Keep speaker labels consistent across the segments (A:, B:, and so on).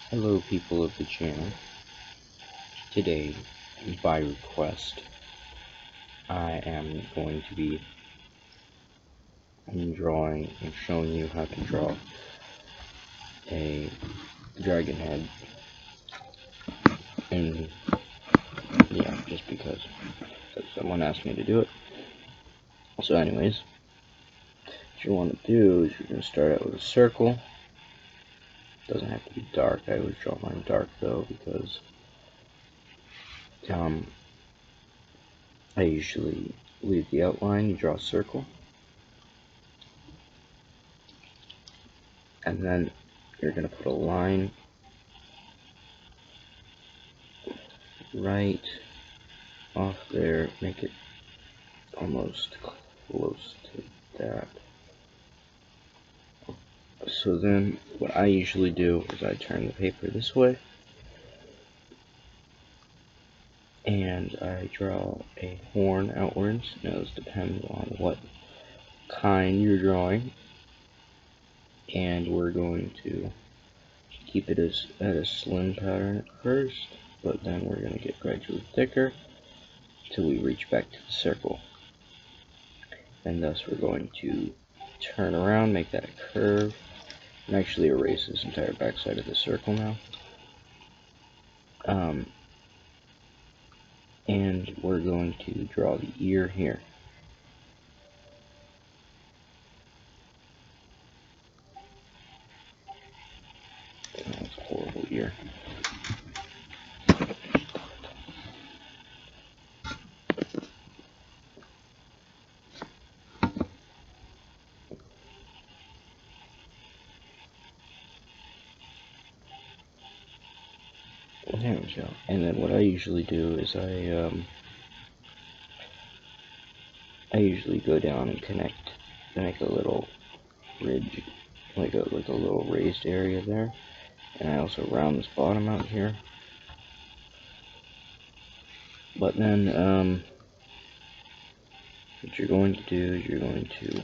A: Hello people of the channel. Today, by request, I am going to be drawing and showing you how to draw a dragon head. And yeah, just because someone asked me to do it. So anyways, what you want to do is you're going to start out with a circle. It doesn't have to be dark. I always draw mine dark though because I usually leave the outline. You draw a circle, and then you're going to put a line right off there, make it almost close to that. So then what I usually do is I turn the paper this way and I draw a horn outwards. Now this depends on what kind you're drawing, and we're going to keep it at a slim pattern at first, but then we're going to get gradually thicker until we reach back to the circle. And thus we're going to turn around, make that a curve, and actually erase this entire backside of the circle now. And we're going to draw the ear here. Oh, that's a horrible ear. There we go. And then what I usually do is I usually go down and make a little ridge, like a little raised area there. And I also round this bottom out here. But then what you're going to do is you're going to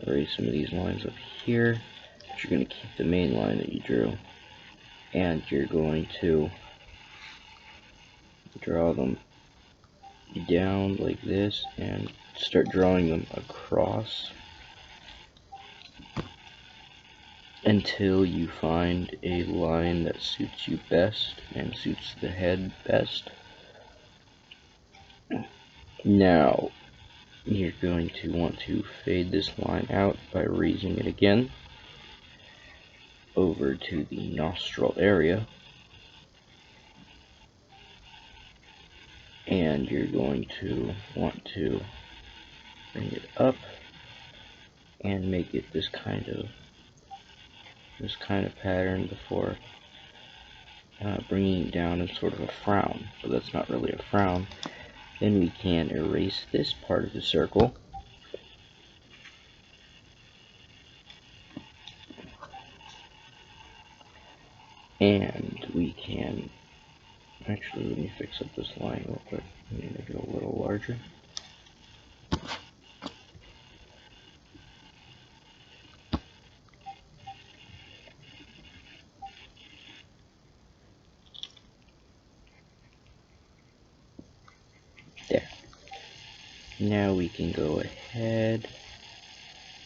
A: erase some of these lines up here. But you're going to keep the main line that you drew, and you're going to draw them down like this and start drawing them across until you find a line that suits you best and suits the head best. Now you're going to want to fade this line out by raising it again over to the nostril area, and you're going to want to bring it up and make it this kind of pattern before bringing it down in sort of a frown. But that's not really a frown. Then we can erase this part of the circle, and we can actually, let me fix up this line real quick. Let me make it a little larger. There. Now we can go ahead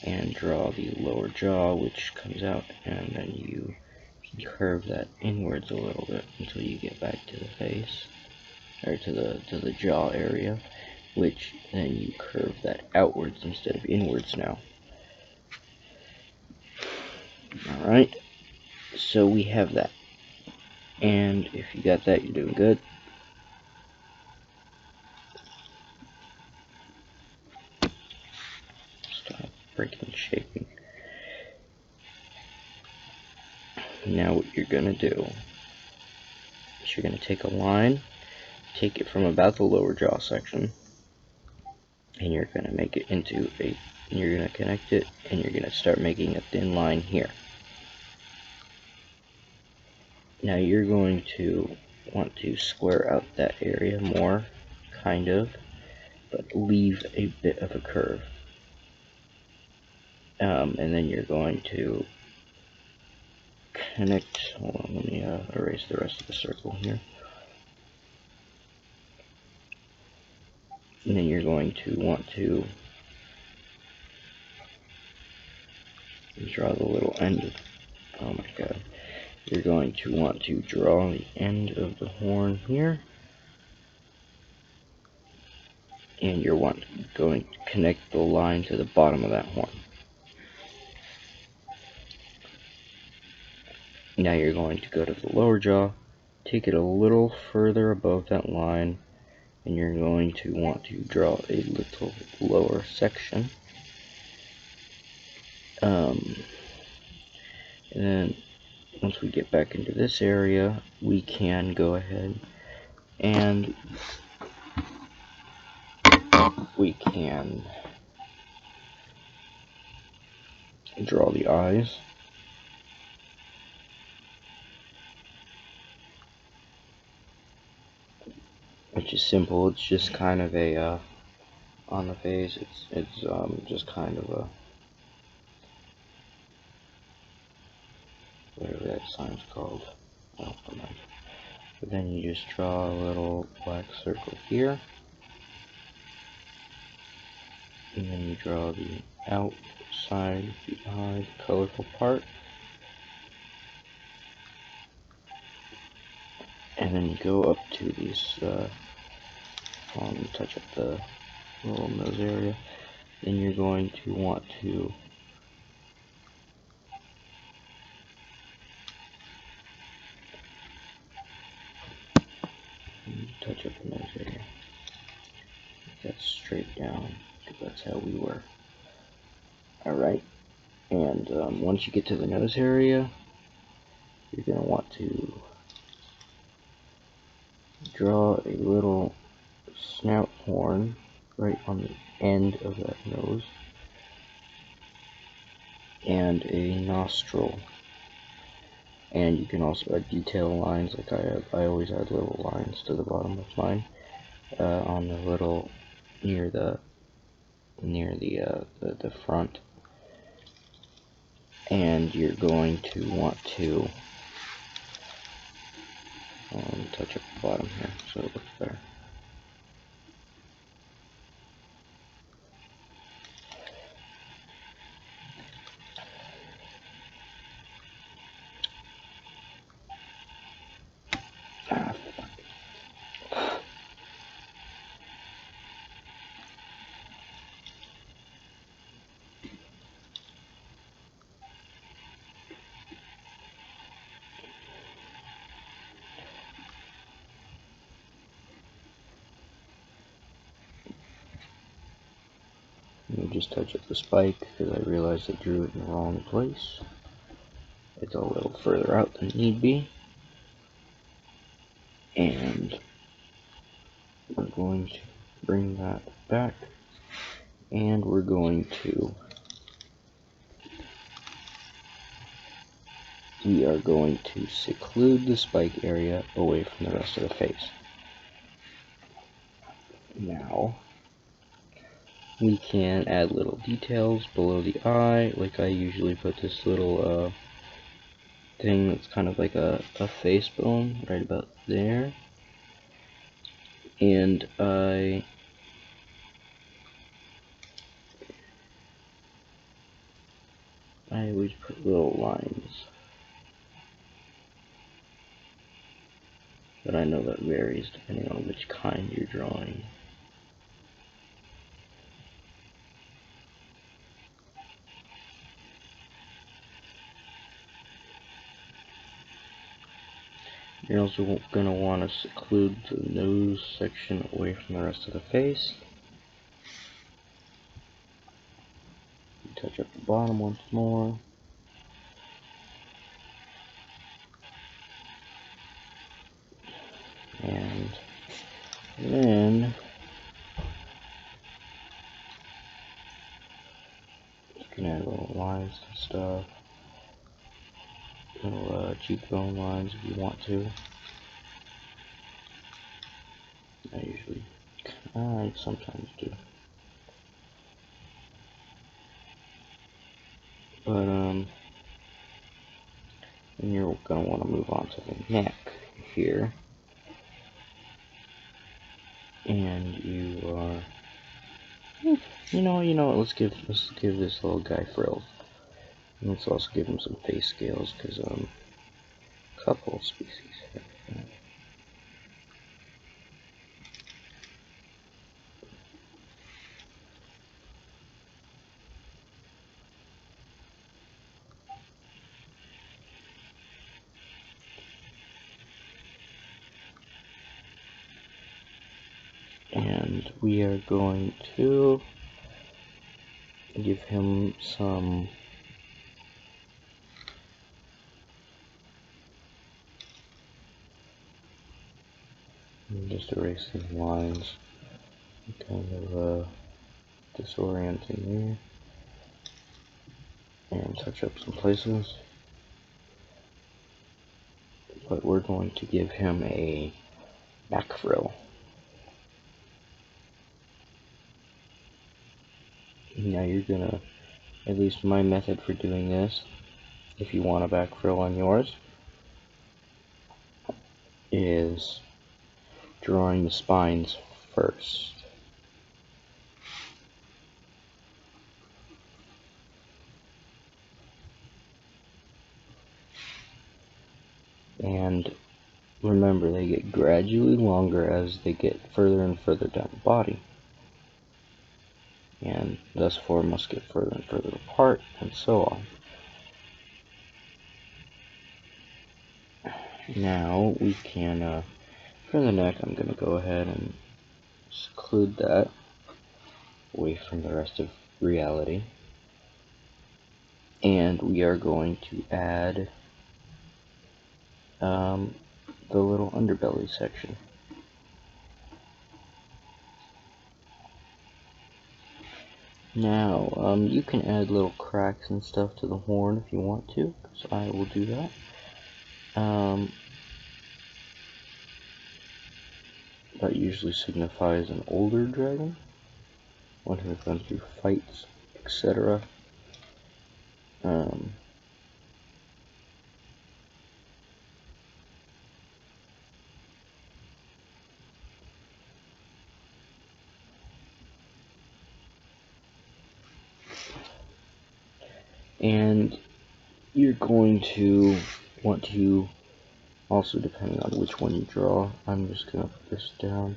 A: and draw the lower jaw, which comes out, and then you can curve that inwards a little bit until you get back to the face, or to the jaw area, which then you curve that outwards instead of inwards now. Alright, so we have that, and if you got that, you're doing good. Stop breaking, shaking. Now what you're going to do is you're going to take a line, take it from about the lower jaw section, and you're going to make it into you're going to connect it, and you're going to start making a thin line here. Now you're going to want to square out that area more, kind of, but leave a bit of a curve. And then you're going to connect. Hold on, let me erase the rest of the circle here. And then you're going to want to draw the little end. Oh my god. You're going to want to draw the end of the horn here. And you're going to connect the line to the bottom of that horn. Now you're going to go to the lower jaw, take it a little further above that line, and you're going to want to draw a little lower section. And then once we get back into this area, we can go ahead and we can draw the eyes. Which is simple. It's just kind of a on the face. It's just kind of a whatever that sign's called. Oh, come on. But then you just draw a little black circle here, and then you draw the outside, the eye, the colorful part, and then you go up to these. Touch up the little nose area. Then you're going to want to touch up the nose area. That's straight down, because that's how we were. Alright, and once you get to the nose area, you're going to want to draw a little snout horn right on the end of that nose, and a nostril. And you can also add detail lines, like I always add little lines to the bottom of mine, on the little near the front. And you're going to want to touch up the bottom here so it looks better. Let me just touch up the spike because I realized I drew it in the wrong place. It's a little further out than need be. And we're going to bring that back, and we're going to seclude the spike area away from the rest of the face. Now we can add little details below the eye, like I usually put this little thing that's kind of like a face bone right about there. And I always put little lines, but I know that varies depending on which kind you're drawing. You're also going to want to seclude the nose section away from the rest of the face. Touch up the bottom once more. And then you can add little lines and stuff. Little cheekbone lines if you want to. I sometimes do. But and And you're going to want to move on to the neck here. And you are, you know, let's give this little guy frills. And let's also give him some face scales, because a couple of species have that. And we are going to give him some just erasing lines, kind of disorienting there, and touch up some places. But we're going to give him a back frill. Now you're gonna, at least my method for doing this, if you want a back frill on yours, is drawing the spines first. And remember, they get gradually longer as they get further and further down the body. And thus four must get further and further apart, and so on. Now we can, for the neck, I'm going to go ahead and seclude that away from the rest of reality. And we are going to add the little underbelly section. Now, you can add little cracks and stuff to the horn if you want to, because I will do that. That usually signifies an older dragon, one who has gone through fights, etc. And you're going to want to, also depending on which one you draw, I'm just going to put this down.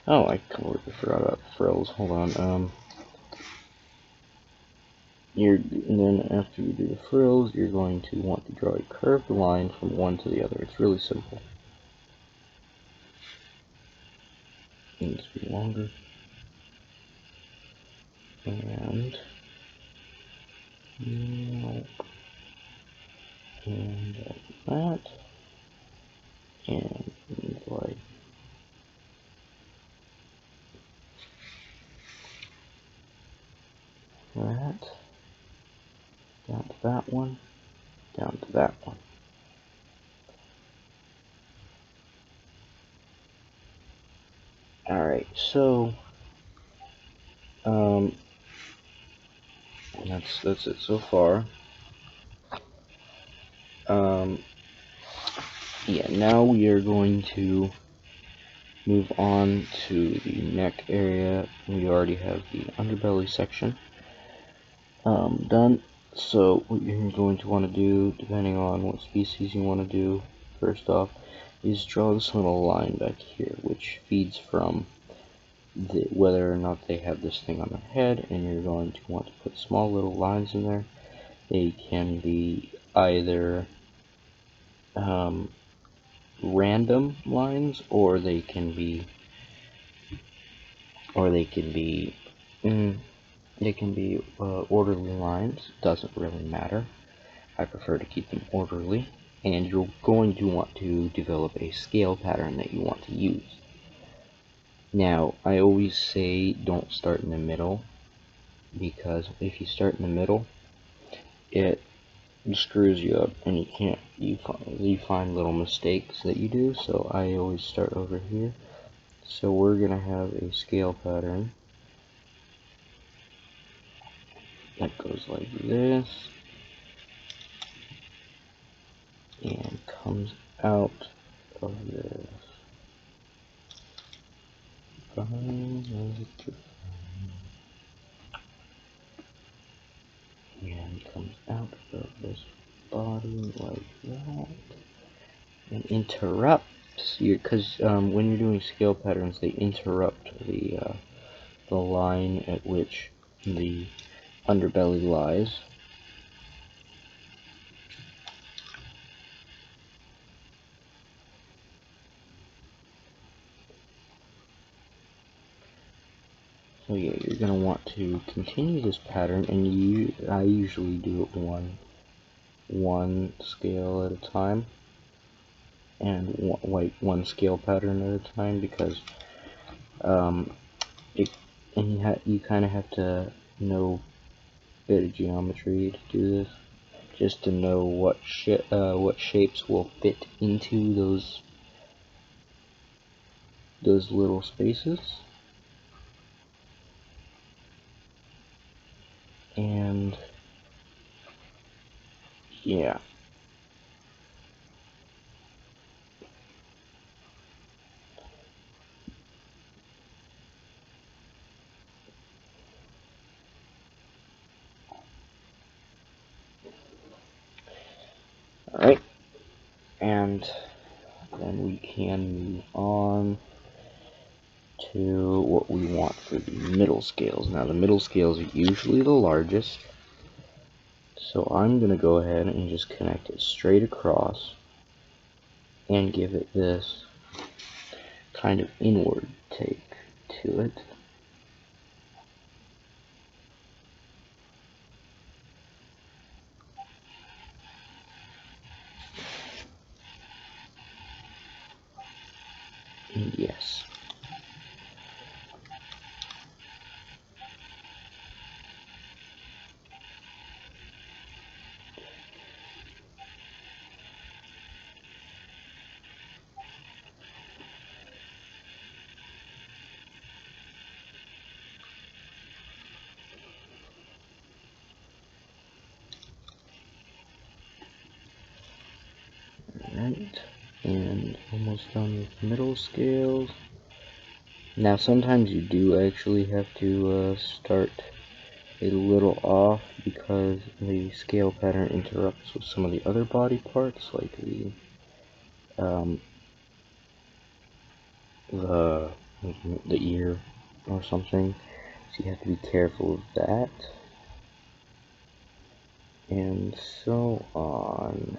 A: Oh, I completely forgot about the frills. Hold on. And then after you do the frills, you're going to want to draw a curved line from one to the other. It's really simple. It needs to be longer. And like that. And like that. Down to that one. Down to that one. Alright, so that's it so far. Yeah, now we are going to move on to the neck area. We already have the underbelly section done. So what you're going to want to do, depending on what species you want to do, first off, is draw this little line back here, which feeds from whether or not they have this thing on their head, and you're going to want to put small little lines in there. They can be either random lines, or they can be orderly lines. Doesn't really matter. I prefer to keep them orderly. And you're going to want to develop a scale pattern that you want to use. Now, I always say don't start in the middle, because if you start in the middle, it screws you up, and you find little mistakes that you do. So I always start over here. So we're gonna have a scale pattern that goes like this, comes out of this. And comes out of this body like that. And interrupts you, because when you're doing scale patterns, they interrupt the line at which the underbelly lies. So yeah, you're going to want to continue this pattern, and I usually do it one scale at a time, and one scale pattern at a time, because you kind of have to know a bit of geometry to do this, just to know what shapes will fit into those little spaces. And yeah. Alright. And then we can move on to what we want for the middle scales. Now the middle scales are usually the largest, so I'm going to go ahead and just connect it straight across and give it this kind of inward take to it. And yes. Alright, and almost done with middle scales. Now sometimes you do actually have to start a little off, because the scale pattern interrupts with some of the other body parts, like the ear or something. So you have to be careful of that, and so on.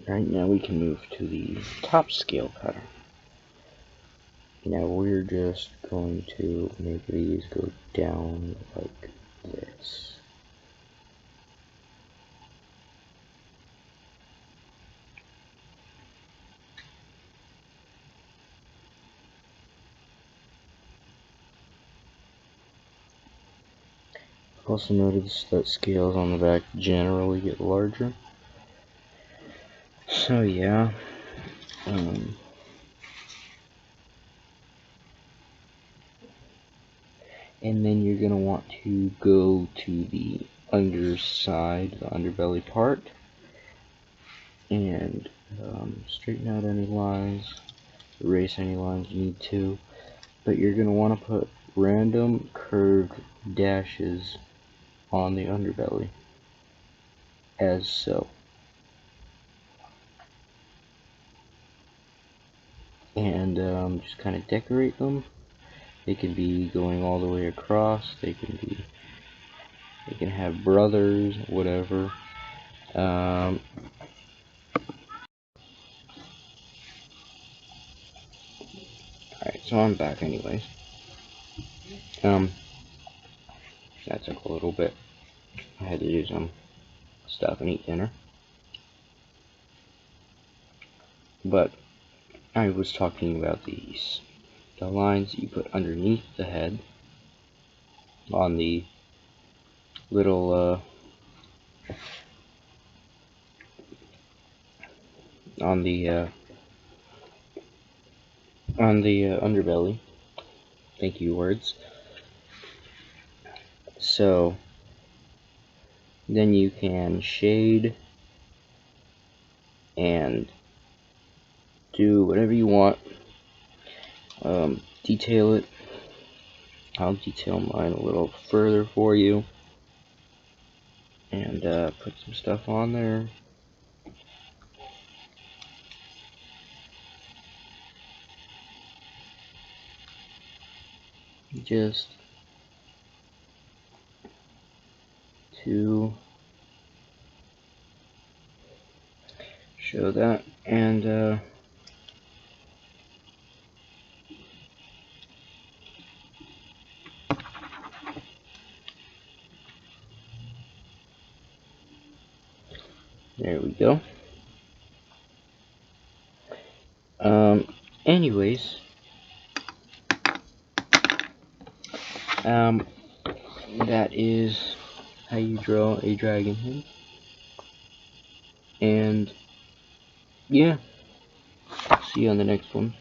A: Right, now we can move to the top scale pattern. Now we're just going to make these go down like this. Also notice that scales on the back generally get larger. So yeah, and then you're going to want to go to the underside, the underbelly part, and straighten out any lines, erase any lines you need to, but you're going to want to put random curved dashes on the underbelly, as so. And just kind of decorate them. They can be going all the way across, they can have brothers, whatever. Alright, so I'm back anyways. That took a little bit. I had to do some stuff and eat dinner. But I was talking about the lines that you put underneath the head on the little on the underbelly. Thank you, words. So then you can shade and do whatever you want. Detail it. I'll detail mine a little further for you, and put some stuff on there. Just to show that, and there we go. Anyways, that is how you draw a dragon head. And yeah, see you on the next one.